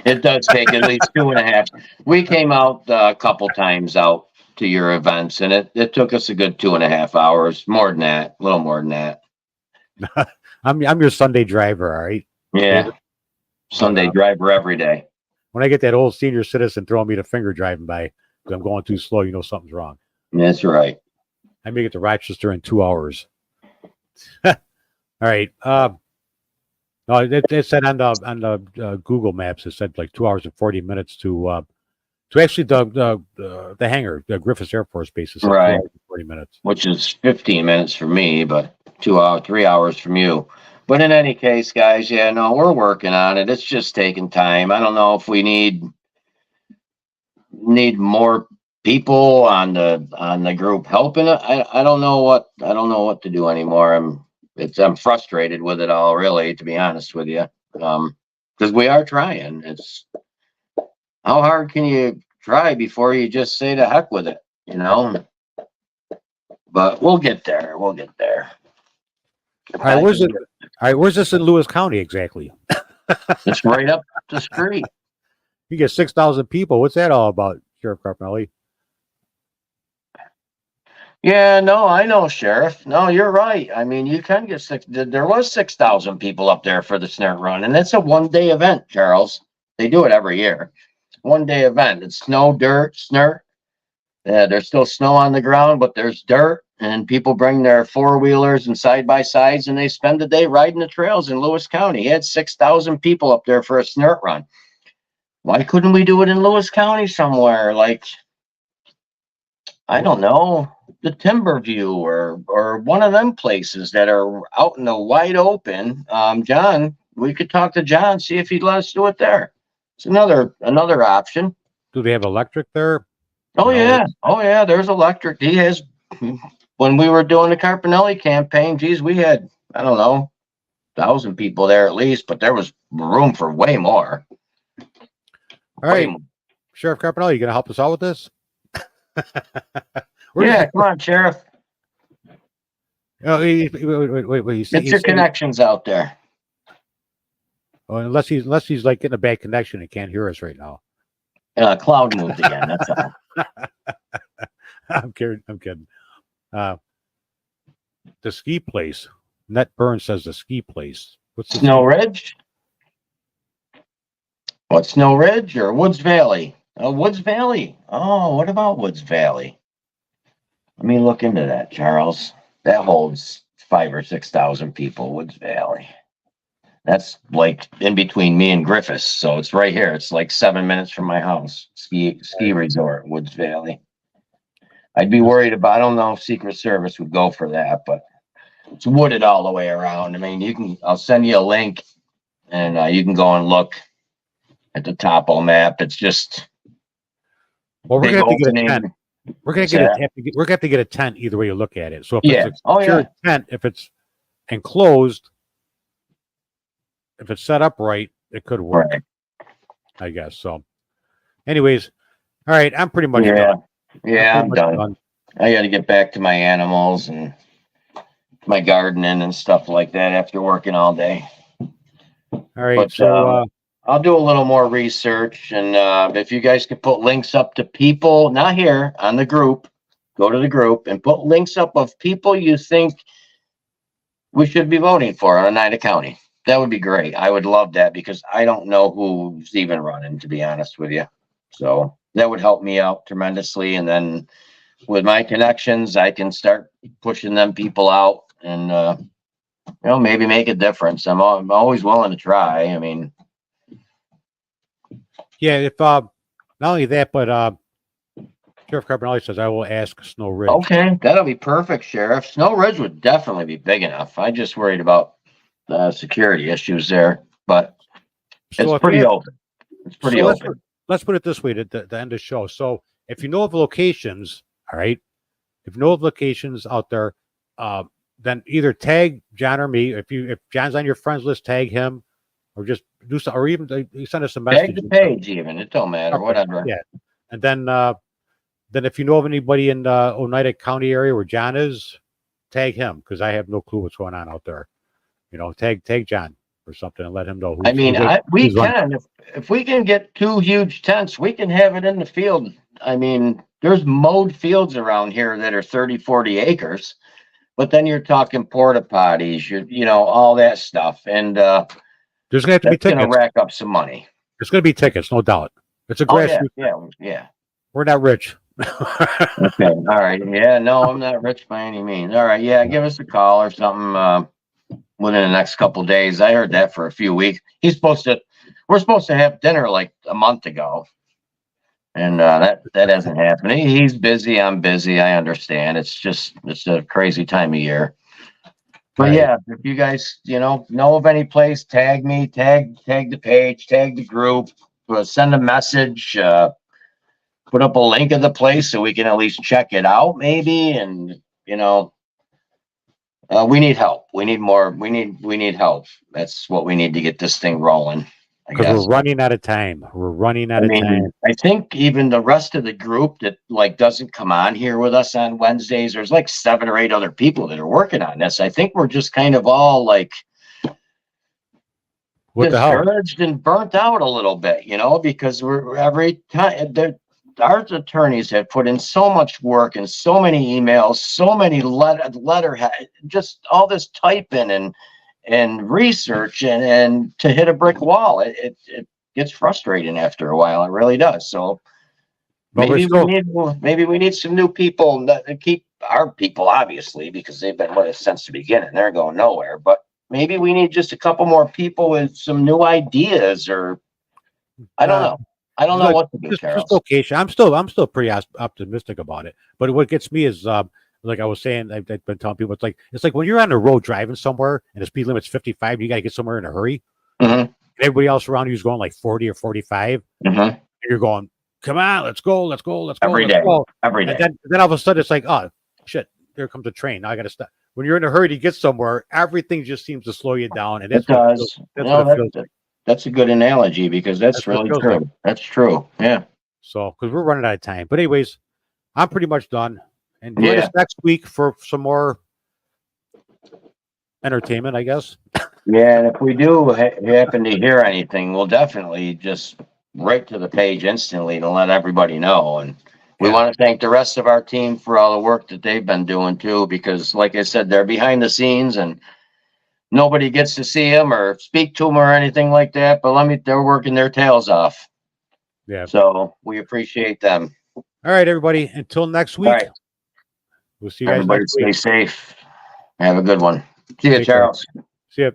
It does take at least 2.5. We came out a couple times out to your events, and it took us a good 2.5 hours, more than that, a little more than that. I'm your Sunday driver, all right? Yeah. Sunday driver every day. When I get that old senior citizen throwing me the finger driving by because I'm going too slow, something's wrong. That's right. I make it to Rochester in 2 hours. All right. No, it said on the Google Maps, it said like 2 hours and 40 minutes to actually the hangar, the Griffiths Air Force Base is Right. 2 hours and 40 minutes. Which is 15 minutes for me, but 3 hours from you. But in any case, guys, we're working on it. It's just taking time. I don't know if we need more people on the group helping it. I don't know what to do anymore. I'm frustrated with it all, really, to be honest with you. Because we are trying. It's how hard can you try before you just say to heck with it, But we'll get there. We'll get there. All right, where's it? All right, where's this in Lewis County exactly? It's right up the street. You get 6,000 people. What's that all about, Sheriff Carpinelli? Yeah, no, I know, Sheriff. No, you're right. I mean, you can get there was 6,000 people up there for the Snert Run, and it's a one-day event, Charles. They do it every year. One-day event. It's snow, dirt, Snert. There's still snow on the ground, but there's dirt, and people bring their four-wheelers and side-by-sides, and they spend the day riding the trails in Lewis County. He had 6,000 people up there for a Snert Run. Why couldn't we do it in Lewis County somewhere? Like, I don't know, the Timberview or one of them places that are out in the wide open. John, we could talk to John, see if he'd let us do it there. It's another option. Do they have electric there? Oh yeah, there's electric. He has. When we were doing the Carpinelli campaign, geez, we had, I don't know, 1,000 people there at least, but there was room for way more. All right, Sheriff Carpinelli, you gonna help us out with this? Yeah, come on, Sheriff. Oh, wait. Get your connections out there. Oh, unless he's like getting a bad connection and can't hear us right now. Cloud moved again. That's all. I'm kidding. I'm kidding. Uh, the ski place. Net Burns says the ski place. What's the Snow Ridge? What, Snow Ridge or Woods Valley? Oh, Woods Valley. Oh, what about Woods Valley? Let me look into that, Charles. That holds 5,000 or 6,000 people, Woods Valley. That's like in between me and Griffiths, so it's right here. It's like 7 minutes from my house. Ski resort, Woods Valley. I'd be worried about. I don't know if Secret Service would go for that, but it's wooded all the way around. I mean, you can. I'll send you a link, and you can go and look at the topo map. It's just. Well, we're big gonna have to get a opening. tent. We're gonna What's get a, that? we're gonna have to get a tent either way you look at it. So if Yeah. it's a Oh, secure yeah. tent, if it's enclosed, if it's set up right, it could work. Right. I guess so. Anyways, all right, I'm pretty much Yeah. done. Yeah, I'm pretty much done. I got to get back to my animals and my gardening and stuff like that after working all day. All right, But, so I'll do a little more research, and if you guys could put links up to people, not here on the group, go to the group and put links up of people you think we should be voting for on Oneida County. That would be great. I would love that because I don't know who's even running, to be honest with you. So that would help me out tremendously. And then with my connections, I can start pushing them people out and, maybe make a difference. I'm always willing to try. I mean, yeah, if not only that, but Sheriff Carbonelli says I will ask Snow Ridge. okay, that'll be perfect, Sheriff. Snow Ridge would definitely be big enough. I just worried about the security issues there, but So it's if pretty you have- open. It's pretty so open. let's put it this way: the end of the show. So if you know of locations, all right, if you know of locations out there, then either tag John or me. If John's on your friends list, tag him, or just do so, or even you send us a message. Tag the page even. It don't matter. Okay, Whatever. yeah. And then if you know of anybody in the Oneida County area where John is, tag him because I have no clue what's going on out there. Tag John or something and let him know. I mean, we who's running. can if we can get 2 huge tents, we can have it in the field. I mean, there's mowed fields around here that are 30, 40 acres, but then you're talking porta potties, all that stuff, and There's gonna have to be that's going to tickets. rack up some money. There's gonna be tickets, no doubt. It's a Oh yeah, grassroots. yeah. We're not rich. Okay, all right. Yeah, no, I'm not rich by any means. All right, yeah, give us a call or something within the next couple days. I heard that for a few weeks. We're supposed to have dinner like a month ago, and that hasn't happened. He's busy. I'm busy. I understand. It's a crazy time of year. But Right. yeah, if you guys know of any place, tag me, tag the page, tag the group, send a message. Put up a link of the place so we can at least check it out, maybe. And we need help. We need more. We need help. That's what we need to get this thing rolling. I Because guess. we're running out of time. We're running out I of mean, time. I think even the rest of the group that doesn't come on here with us on Wednesdays, there's like 7 or 8 other people that are working on this. I think we're just kind of all like What the hell? discouraged and burnt out a little bit, because we're every time our attorneys have put in so much work and so many emails, so many letterhead, just all this typing and research and to hit a brick wall. It gets frustrating after a while. It really does. So But maybe we need some new people to keep our people, obviously, because they've been with us since the beginning. They're going nowhere. But maybe we need just a couple more people with some new ideas, or I don't know. I don't know what to do, Charles. Just location. I'm still pretty optimistic about it. But what gets me is like I was saying, I've been telling people, it's like when you're on the road driving somewhere and the speed limit's 55, you got to get somewhere in a hurry. Mhm. And everybody else around you is going like 40 or 45. Mhm. And you're going, come on, let's go. Every day. Every day. And then all of a sudden it's like, oh shit, there comes a train. Now I got to stop. When you're in a hurry to get somewhere, everything just seems to slow you down. And It does. That's a good analogy because that's what it really feels true. like. That's true. Yeah. So, because we're running out of time. But anyways, I'm pretty much done. And join Yeah. us next week for some more entertainment, I guess. Yeah. And if we do happen to hear anything, we'll definitely just write to the page instantly to let everybody know. And We Yeah. want to thank the rest of our team for all the work that they've been doing too, because like I said, they're behind the scenes and nobody gets to see them or speak to them or anything like that, but they're working their tails off. Yeah. So we appreciate them. All right, everybody. Until next week. All right. We'll see you guys Everybody next stay week. safe. Have a good one. See you, Take care. Charles. See you.